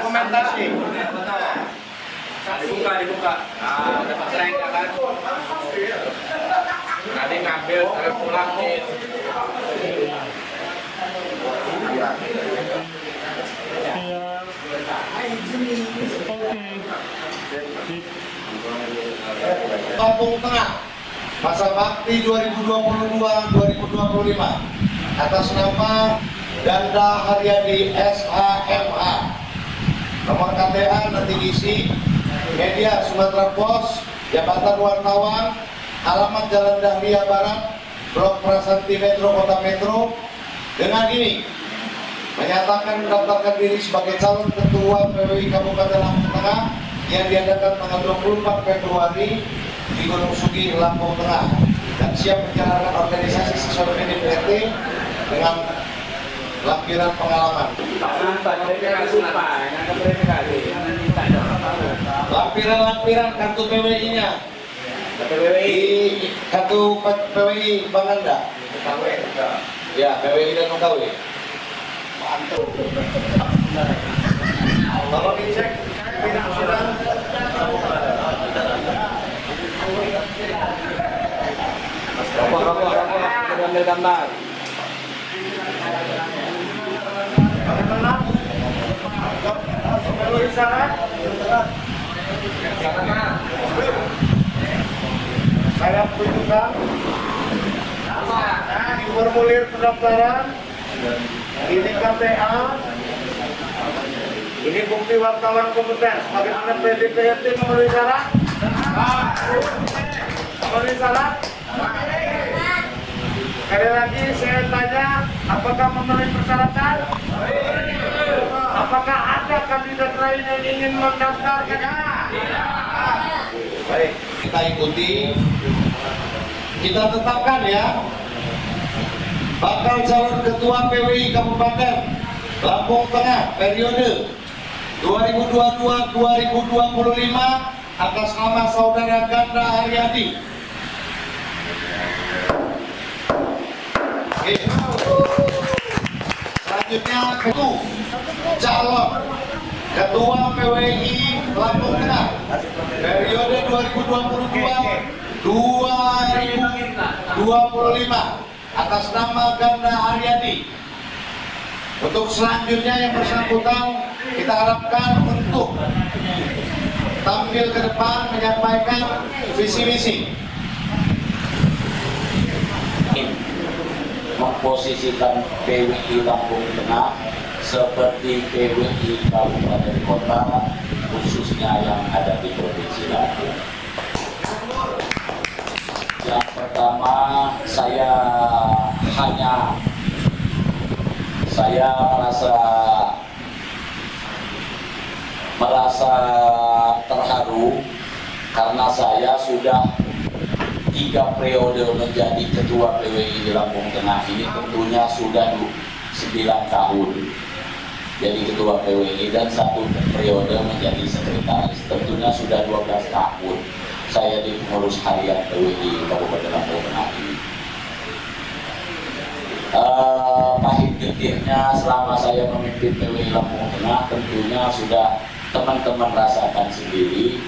Komentar sih. Dibuka. Nah, dapat rank kan. Tadi ngambil terus pulang nih. Lampung Tengah masa bakti 2022-2025 atas nama Ganda Haryadi SHMH, nomor KTA nanti diisi, media Sumatera Pos, jabatan wartawan, alamat Jalan Dahlia Barat, Blok Prasanti Metro Kota Metro, dengan ini menyatakan mendaftarkan diri sebagai calon ketua PWI Kabupaten Lampung Tengah yang diadakan tanggal 24 Februari di Gunung Sugi, Lampung Tengah, dan siap menjalankan organisasi sesuai PDPRT dengan lampiran pengalaman. Lampiran kartu PWI-nya. Kartu PWI Bang Anda. Ya, PWI dan UKW. Mantap. Tolong dicek pindah sudah. Rokok, ambil gambar. Saya tunjukkan di formulir pendaftaran, ini KTA, ini bukti wartawan kompeten. Bagaimana PDPRT memenuhi syarat? Memenuhi syarat? Sekali lagi saya tanya, apakah memenuhi persyaratan? Apakah ada kandidat lain yang ingin mendaftarkan? Baik, kita ikuti, kita tetapkan ya, bakal calon ketua PWI Kabupaten Lampung Tengah periode 2022-2025 atas nama Saudara Ganda Haryadi. Selanjutnya calon ketua PWI Lampung Tengah periode 2022-2025 atas nama Ganda Haryadi. Untuk selanjutnya yang bersangkutan kita harapkan untuk tampil ke depan menyampaikan visi misi. Memposisikan PWI Lampung Tengah seperti PWI Kabupaten Kota, khususnya yang ada di Provinsi Lampung. Yang pertama, saya merasa terharu karena saya sudah 3 periode menjadi ketua PWI di Lampung Tengah. Ini tentunya sudah 9 tahun jadi ketua PWI dan 1 periode menjadi sekretaris. Tentunya sudah 12 tahun saya di pengurus harian PWI Kabupaten Lampung Tengah ini. Pahit getirnya selama saya memimpin PWI Lampung Tengah tentunya sudah teman-teman rasakan sendiri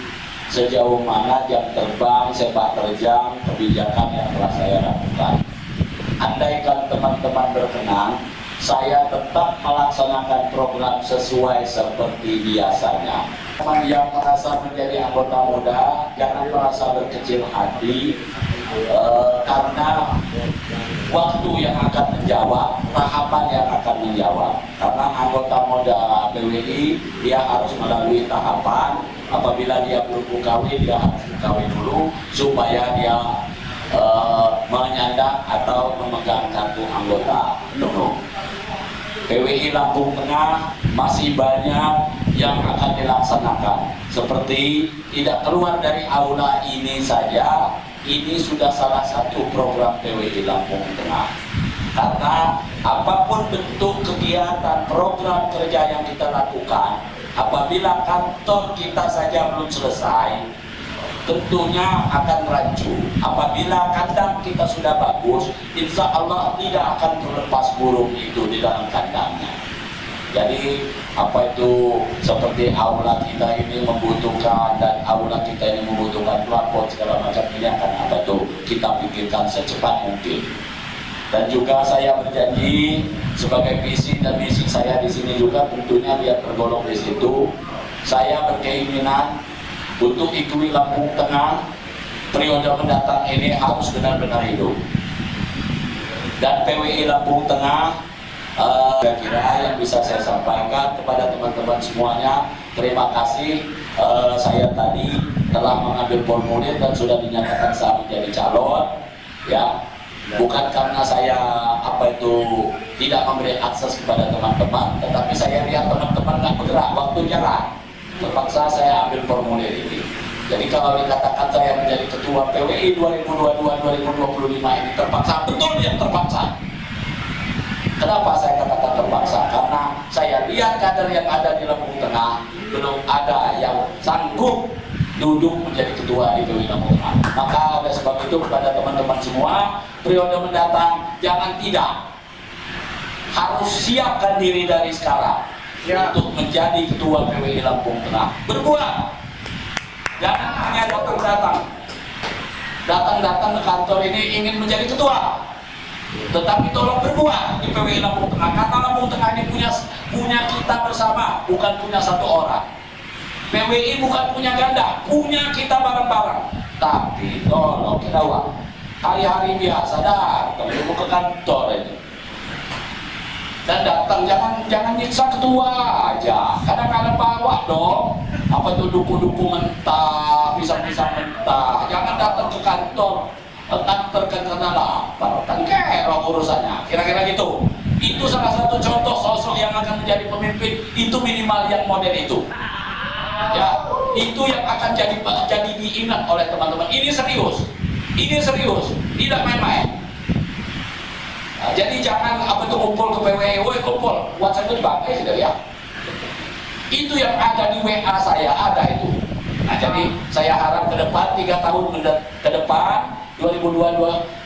sejauh mana jam terbang, sepak terjang, kebijakan yang telah saya lakukan. Andaikan teman-teman berkenan, saya tetap melaksanakan program sesuai seperti biasanya. Teman yang merasa menjadi anggota muda, jangan merasa berkecil hati, karena waktu yang akan menjawab, tahapan yang akan menjawab. Karena anggota muda PWI, dia harus melalui tahapan. Apabila dia belum kawin, dia harus kawin dulu supaya dia menyandang atau memegang kartu anggota penuh. PWI Lampung Tengah masih banyak yang akan dilaksanakan, seperti tidak keluar dari aula ini saja. Ini sudah salah satu program PWI Lampung Tengah, karena apapun bentuk kegiatan program kerja yang kita lakukan, apabila kantor kita saja belum selesai, tentunya akan rancu. Apabila kandang kita sudah bagus, insya Allah tidak akan terlepas burung itu di dalam kandangnya. Jadi apa itu seperti aula kita ini membutuhkan dan aula kita ini membutuhkan plafon segala macam ini akan apa itu kita pikirkan secepat mungkin. Dan juga saya berjanji sebagai visi dan misi saya di sini juga tentunya biar tergolong di situ. Saya berkeinginan untuk IKWI Lampung Tengah periode mendatang ini harus benar-benar hidup. Dan PWI Lampung Tengah kira-kira yang bisa saya sampaikan kepada teman-teman semuanya, terima kasih. Saya tadi telah mengambil formulir dan sudah dinyatakan sah menjadi calon, ya. Bukan karena saya apa itu tidak memberi akses kepada teman-teman, tetapi saya lihat teman-teman nggak bergerak, waktu jalan, terpaksa saya ambil formulir ini. Jadi kalau dikatakan saya menjadi ketua PWI 2022-2025 ini terpaksa, betul yang terpaksa. Kenapa saya katakan terpaksa? Karena saya lihat kader yang ada di Lampung Tengah belum ada yang sanggup duduk menjadi ketua di PWI Lampung Tengah. Maka oleh sebab itu kepada teman-teman semua, periode mendatang jangan tidak, harus siapkan diri dari sekarang untuk menjadi ketua PWI Lampung Tengah. Berbuat, jangan hanya datang ke kantor ini ingin menjadi ketua. Tetapi tolong berbuat di PWI Lampung Tengah. Karena Lampung Tengah ini punya kita bersama, bukan punya satu orang. PWI bukan punya ganda, punya kita bareng-bareng. Tapi tolong kita hari-hari biasa datang ke kantor ini. Dan datang jangan nyiksa ketua aja. Kadang-kadang bawa dong. Apa itu duku-duku mentah, pisang-pisang mentah. Jangan datang ke kantor terkena lapar, kan kerok urusannya, kira-kira gitu. Itu salah satu contoh sosok yang akan menjadi pemimpin, itu minimal yang model itu, ya, itu yang akan jadi diingat oleh teman-teman. Ini serius, tidak main-main. Nah, jadi jangan apa itu kumpul ke PWI, kumpul, WhatsApp itu dipakai sudah ya. Itu yang ada di WA saya, ada itu. Nah, jadi saya harap ke depan 3 tahun ke depan 2022-2025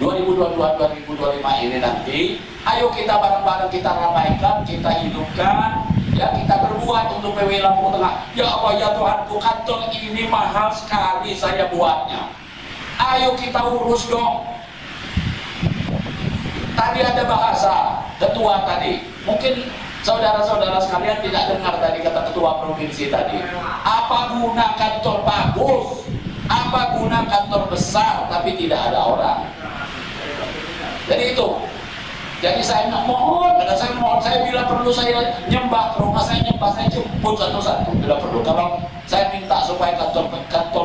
ini nanti, ayo kita bareng-bareng kita ramaikan, kita hidupkan, ya, kita berbuat untuk PWI Lampung Tengah. Ya Allah ya Tuhan, kantor ini mahal sekali saya buatnya. Ayo kita urus dong. Tadi ada bahasa ketua tadi, mungkin saudara-saudara sekalian tidak dengar tadi kata ketua provinsi tadi. Apa guna kantor bagus? Apa guna kantor besar tapi tidak ada orang? Jadi itu. Jadi saya mohon, saya bila perlu saya nyembah ke rumah saya jemput satu-satu bila perlu. Kalau saya minta supaya kantor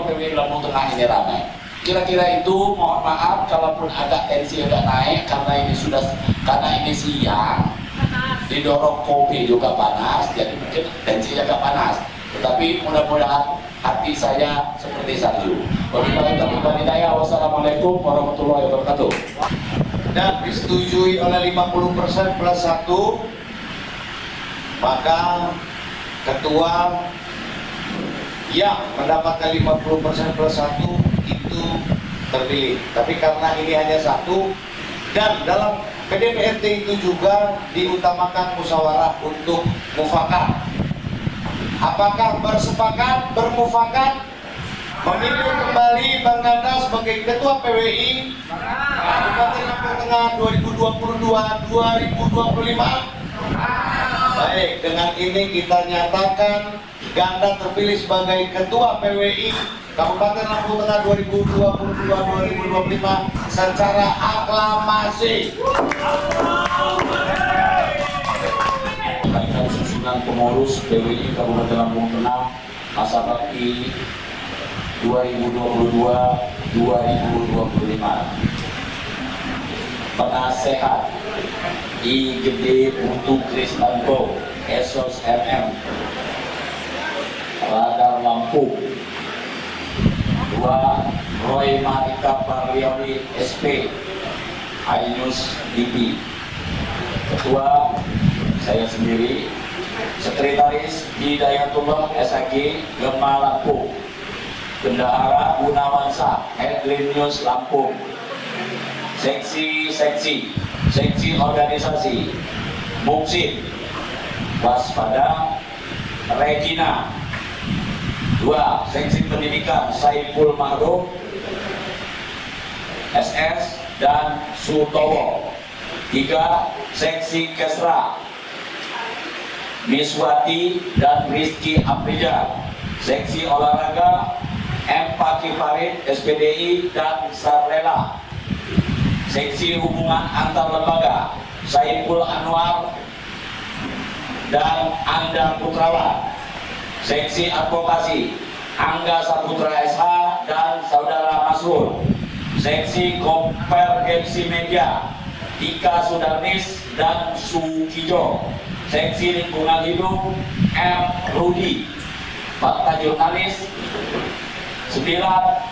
PWI Lampung Tengah ini ramai. Kira-kira itu, mohon maaf kalaupun agak tensi agak naik karena ini siang. Didorong kopi juga panas, jadi mungkin tensinya agak panas. Tetapi mudah-mudahan hati saya seperti salju. Wassalamualaikum warahmatullahi wabarakatuh. Dan disetujui oleh 50% plus 1, maka ketua yang mendapatkan 50% plus 1 itu terpilih. Tapi karena ini hanya 1, dan dalam PDPRT itu juga diutamakan musyawarah untuk mufakat. Apakah bersepakat, bermufakat memilih kembali Bang Ganda sebagai ketua PWI Kabupaten Lampung Tengah 2022-2025? Baik, dengan ini kita nyatakan Ganda terpilih sebagai ketua PWI Kabupaten Lampung Tengah 2022-2025 secara aklamasi. Susunan pengurus PWI Kabupaten Lampung Tengah masa bakti 2022-2025. Penasehat I Gede Putu Kristanto Esos MM Radar Lampung. 2. Roy Marika Parlioli SP Ainus DP. Ketua saya sendiri. Sekretaris Hidayatullah SAG Gema Lampung. Bendahara Gunawansa Headline News Lampung. Seksi organisasi Muksin Waspada Regina. 2. Seksi pendidikan Saiful Ma'ruf SS dan Sutowo. 3. Seksi Kesra Miswati dan Rizky Aprija. Seksi olahraga M. Paki Farid SPDI dan Sarlela. Seksi hubungan antar lembaga Saiful Anwar dan Anda Putrawan. Seksi advokasi Angga Saputra SH dan Saudara Masrur. Seksi konvergensi media Tika Sudarnis dan Sukijo. Seksi lingkungan hidup M. Rudi. Fakta jurnalis. 9.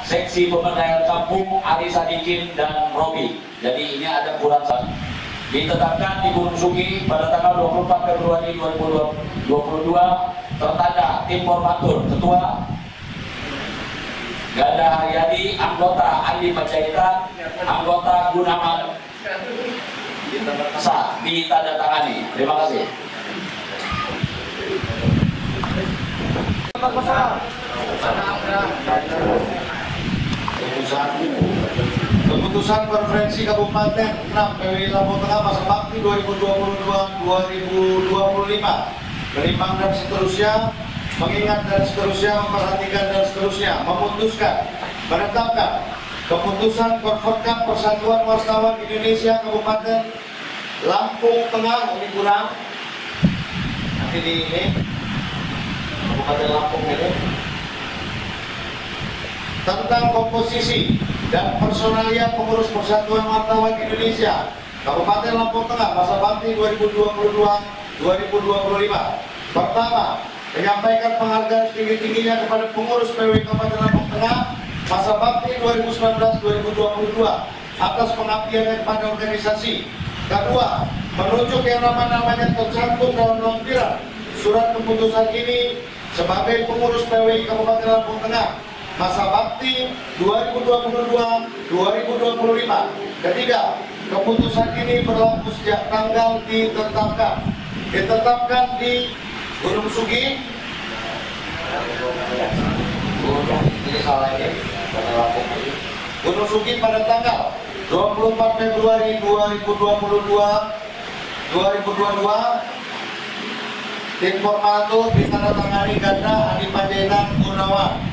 Seksi pemberdayaan kampung Ali Sadikin dan Robi. Jadi ini ada kurang satu. Ditetapkan di Gunung Sugi pada tanggal 24 Februari 2022. Tertanda tim formatur ketua Ganda Haryadi, anggota Andi Panjaitan, anggota Gunawan sah ditandatangani. Terima kasih. Keputusan Konferensi Kabupaten 6 PWI Lampung Tengah masa bakti 2022-2025 menimbang dan seterusnya, mengingat dan seterusnya, memperhatikan dan seterusnya, memutuskan, menetapkan keputusan Konferkap Persatuan Wartawan Indonesia Kabupaten Lampung Tengah, ini kurang nanti di ini Kabupaten Lampung ini, tentang komposisi dan personalia pengurus Persatuan Wartawan Indonesia Kabupaten Lampung Tengah masa bakti 2022-2025. Pertama, menyampaikan penghargaan setinggi-tingginya kepada pengurus PWI Kabupaten Lampung Tengah masa bakti 2019-2022 atas pengabdiannya kepada organisasi. Kedua, menunjuk yang nama-namanya tercantum dalam lampiran surat keputusan ini sebagai pengurus PWI Kabupaten Lampung Tengah masa bakti 2022-2025. Ketiga, keputusan ini berlaku sejak tanggal ditetapkan di Gunung Sugi. Gunung Sugi pada tanggal 24 Februari 2022. Tim formatur ditandatangani Ganda Andi Panjaitan Gunawan.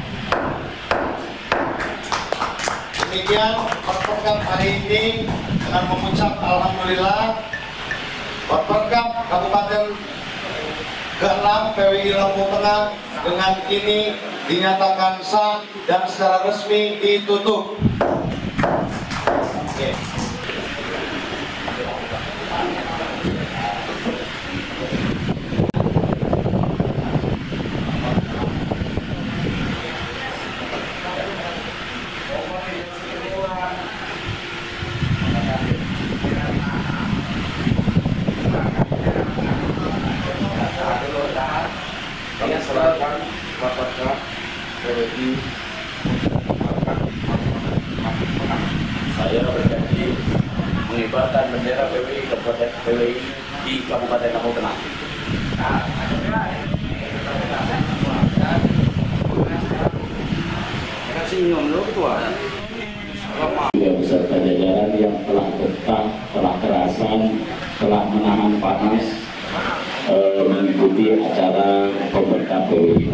Demikian Konferkap hari ini dengan mengucap alhamdulillah, Konferkap Kabupaten ke-6 PWI Lampung Tengah dengan ini dinyatakan sah dan secara resmi ditutup. Oke. Saya berjanji mengibarkan bendera PWI Kabupaten PWI di Kabupaten Lampung Tengah. Juga beserta jajaran yang telah betah, telah kerasan, telah menahan panas mengikuti acara Konferkap PWI.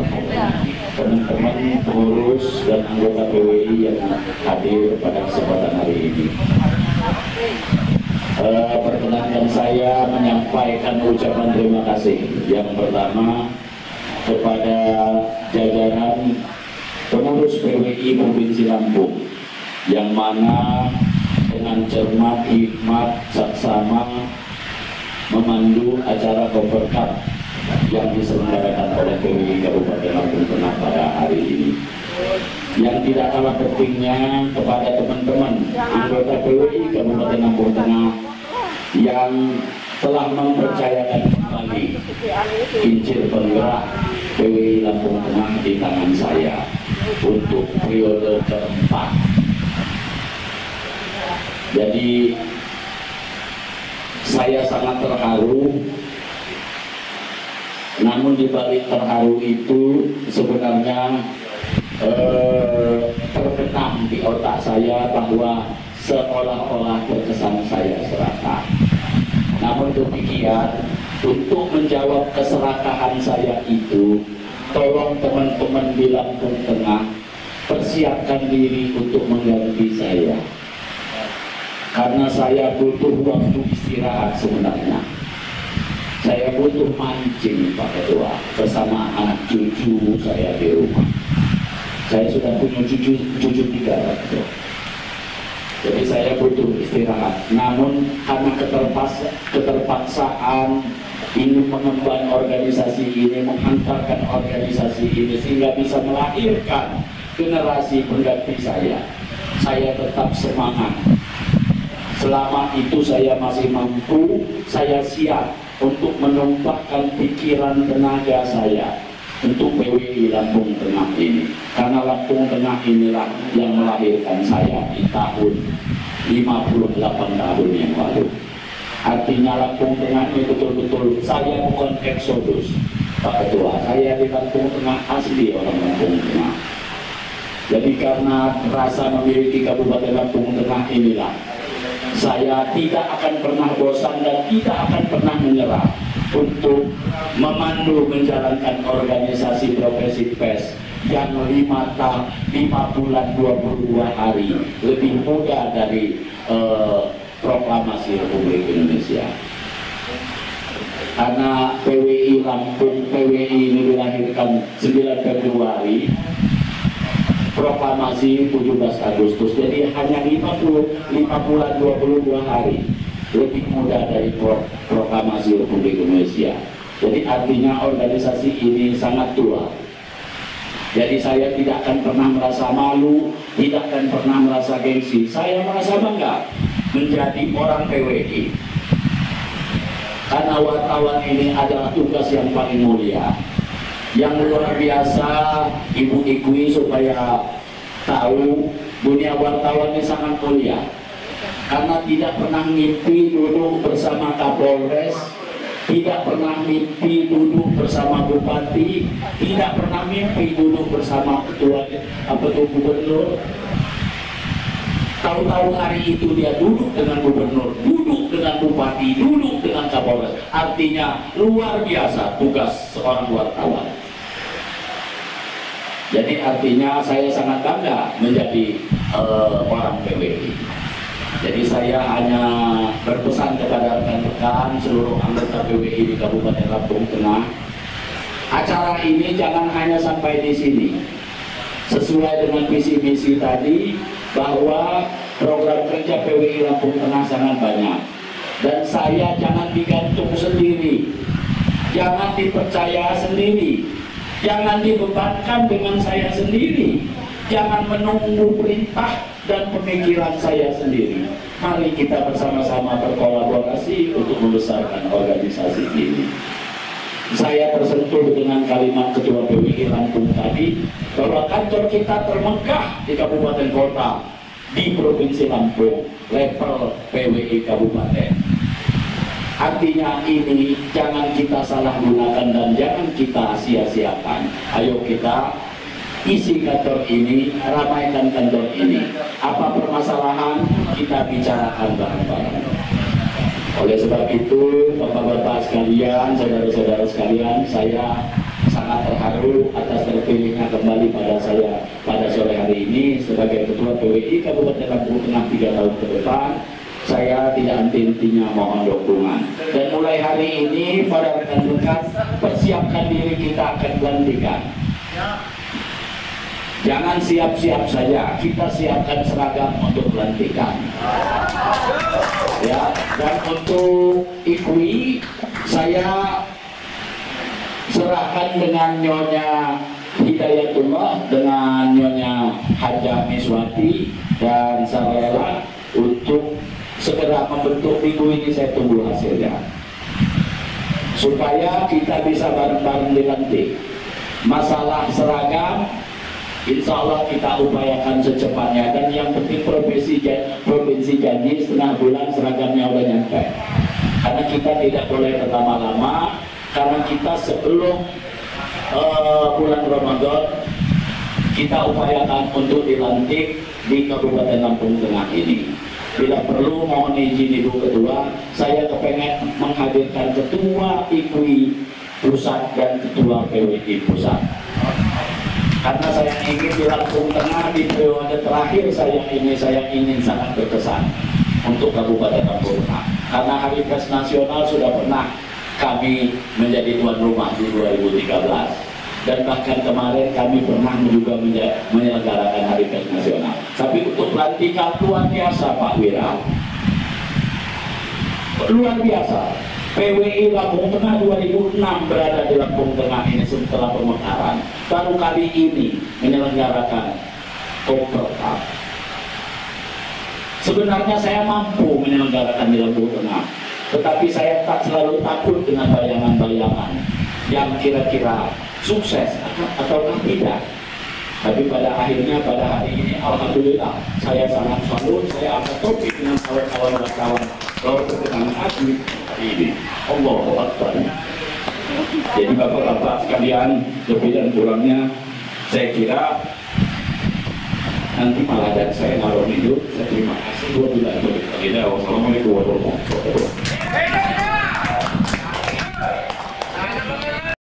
Teman-teman pengurus dan anggota PWI yang hadir pada kesempatan hari ini, perkenankan saya menyampaikan ucapan terima kasih yang pertama kepada jajaran pengurus PWI Provinsi Lampung yang mana dengan cermat, hikmat, saksama memandu acara Konferkap yang diselenggarakan oleh PWI Kabupaten Lampung Tengah pada hari ini. Yang tidak kalah pentingnya kepada teman-teman anggota PWI Kabupaten Lampung Tengah yang telah mempercayakan kembali kincir penggerak PWI Lampung Tengah di tangan saya untuk periode keempat. Jadi saya sangat terharu Namun di balik terharu itu sebenarnya terbenam di otak saya bahwa seolah-olah terkesan saya serakah. Namun demikian, untuk menjawab keserakahan saya itu, tolong teman-teman di Lampung Tengah persiapkan diri untuk mengganti saya, karena saya butuh waktu istirahat sebenarnya. Saya butuh mancing Pak Ketua bersama anak cucu saya di rumah. Saya sudah punya cucu 3 Pak Ketua. Jadi saya butuh istirahat. Namun karena keterpaksaan ingin mengemban organisasi ini, menghantarkan organisasi ini sehingga bisa melahirkan generasi pengganti saya tetap semangat. Selama itu saya masih mampu, saya siap untuk menumpahkan pikiran tenaga saya untuk PWI Lampung Tengah ini, karena Lampung Tengah inilah yang melahirkan saya di tahun 58 tahun yang lalu. Artinya Lampung Tengah ini betul-betul, saya bukan eksodus Pak Ketua, saya di Lampung Tengah asli orang Lampung Tengah. Jadi karena rasa memiliki Kabupaten Lampung Tengah inilah, saya tidak akan pernah bosan dan tidak akan pernah menyerah untuk memandu menjalankan organisasi profesi pers yang 5 bulan 22 hari, lebih muda dari proklamasi Republik Indonesia. Karena PWI Lampung, PWI ini dilahirkan 9 Februari, proklamasi 17 Agustus, jadi hanya 5 bulan 22 hari lebih muda dari proklamasi Republik Indonesia. Jadi artinya organisasi ini sangat tua. Jadi saya tidak akan pernah merasa malu, tidak akan pernah merasa gengsi. Saya merasa bangga menjadi orang PWI, karena wartawan ini adalah tugas yang paling mulia, yang luar biasa. Ibu Ikwi supaya tahu dunia wartawan ini sangat mulia, karena tidak pernah mimpi duduk bersama Kapolres, tidak pernah mimpi duduk bersama bupati, tidak pernah mimpi duduk bersama ketua gubernur. Tahu-tahu hari itu dia duduk dengan gubernur, duduk dengan bupati, duduk dengan Kapolres. Artinya luar biasa tugas seorang wartawan. Jadi artinya saya sangat bangga menjadi orang PWI. Jadi saya hanya berpesan kepada rekan-rekan seluruh anggota PWI di Kabupaten Lampung Tengah, acara ini jangan hanya sampai di sini. Sesuai dengan visi misi tadi, bahwa program kerja PWI Lampung Tengah sangat banyak, dan saya jangan digantung sendiri, jangan dipercaya sendiri, jangan dibebankan dengan saya sendiri, jangan menunggu perintah dan pemikiran saya sendiri. Mari kita bersama-sama berkolaborasi untuk membesarkan organisasi ini. Saya tersentuh dengan kalimat Ketua PWI Lampung tadi, bahwa kantor kita termegah di kabupaten kota di Provinsi Lampung, level PWI kabupaten. Artinya ini jangan kita salah gunakan dan jangan kita sia-siakan. Ayo kita isi kantor ini, ramaikan kantor ini. Apa permasalahan, kita bicarakan bareng-bareng. Oleh sebab itu, Bapak-bapak sekalian, saudara-saudara sekalian, saya sangat terharu atas terpilihnya kembali pada saya pada sore hari ini sebagai Ketua PWI Kabupaten Lampung Tengah 3 tahun ke depan. Saya tidak henti-hentinya mohon dukungan. Dan mulai hari ini, para rekan-rekan, persiapkan diri, kita akan pelantikan. Jangan siap-siap saja, kita siapkan seragam untuk pelantikan. Ya, dan untuk Ikwi saya serahkan dengan Nyonya Hidayatullah, dengan Nyonya Hajah Miswati, dan saya untuk segera membentuk minggu ini. Saya tunggu hasilnya supaya kita bisa bareng-bareng dilantik. Masalah seragam insya Allah kita upayakan secepatnya, dan yang penting provinsi janji setengah bulan seragamnya udah nyampe, karena kita tidak boleh berlama-lama. karena kita sebelum bulan Ramadan kita upayakan untuk dilantik di Kabupaten Lampung Tengah ini. Bila perlu mohon izin Ibu Ketua, saya kepengen menghadirkan Ketua IPWI Pusat dan Ketua PWI Pusat. Karena saya ingin di Lampung Tengah di periode terakhir saya ingin sangat berkesan untuk Kabupaten Lampung Tengah. Karena Hari Pers Nasional sudah pernah kami menjadi tuan rumah di 2013. Dan bahkan kemarin kami pernah juga menyelenggarakan Hari Pers Nasional. Tapi untuk pelantikan luar biasa Pak Wira, luar biasa. PWI Lampung Tengah 2006 berada di Lampung Tengah ini setelah pemekaran. Baru kali ini menyelenggarakan Koperkap. Sebenarnya saya mampu menyelenggarakan di Lampung Tengah, tetapi saya tak selalu takut dengan bayangan-bayangan yang kira-kira sukses ataukah tidak. Tapi pada akhirnya pada hari ini alhamdulillah saya sangat salut, saya angkat topi dengan kawan-kawan wartawan lalu ketenangan hati hari ini. Allahu Akbar. Jadi bapak-bapak sekalian, lebih dan kurangnya saya kira nanti malah dan saya ngalor hidup. Saya terima kasih. Wassalamualaikum warahmatullahi wabarakatuh.